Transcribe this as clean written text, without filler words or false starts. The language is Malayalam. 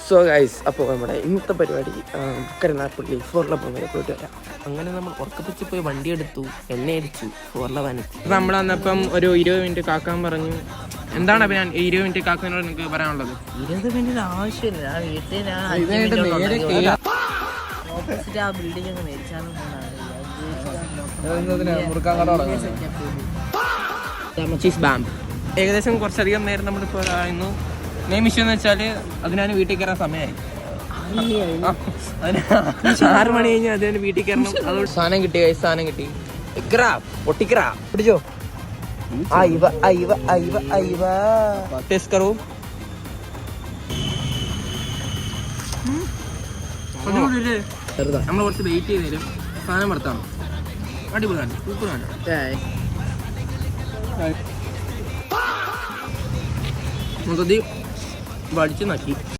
സോ ഗൈസ്, അപ്പോൾ നമ്മുടെ ഇന്നത്തെ പരിപാടി കരുനാഗപ്പള്ളി 411 വരെ പോയിട്ട് വരാം. അങ്ങനെ നമ്മൾ ഉറക്കപ്പിച്ച് പോയി വണ്ടി എടുത്തു, എണ്ണ അടിച്ചു, 411 നമ്മൾ വന്നപ്പം ഒരു 20 മിനിറ്റ് കാക്കാൻ പറഞ്ഞു. എന്താണ് അപ്പൊ ഞാൻ 20 മിനിറ്റ് കാക്കാനോട് നിങ്ങൾക്ക് പറയാനുള്ളത്? 20 മിനിറ്റ് ആവശ്യമില്ല. ഞാൻ വീട്ടിൽ ആ ബിൽഡിംഗ് അങ്ങ് മേടിച്ചാലും ഏകദേശം കുറച്ചധികം നേരം നമ്മളിപ്പോൾ ആയിരുന്നു. മെയിൻ വിഷയം എന്ന് വെച്ചാൽ അതിനാണ് വീട്ടിൽ കയറാൻ സമയമായി. 6 മണി കഴിഞ്ഞാൽ അതിന് വീട്ടിൽ കയറണം. അതുകൊണ്ട് സാധനം കിട്ടി, സാധനം കിട്ടി. പൊട്ടിക്കറാ പിടിച്ചോ. ടെസ്റ്റ് കറോ. നമ്മൾ കുറച്ച് വെയിറ്റ് ചെയ്ത് തരും. സാധനം വറുത്താണ്. അടിപൊളിയാണ്, സൂപ്പറാണ്. മൊത്തത്തിൽ വടിച്ച് നക്കി.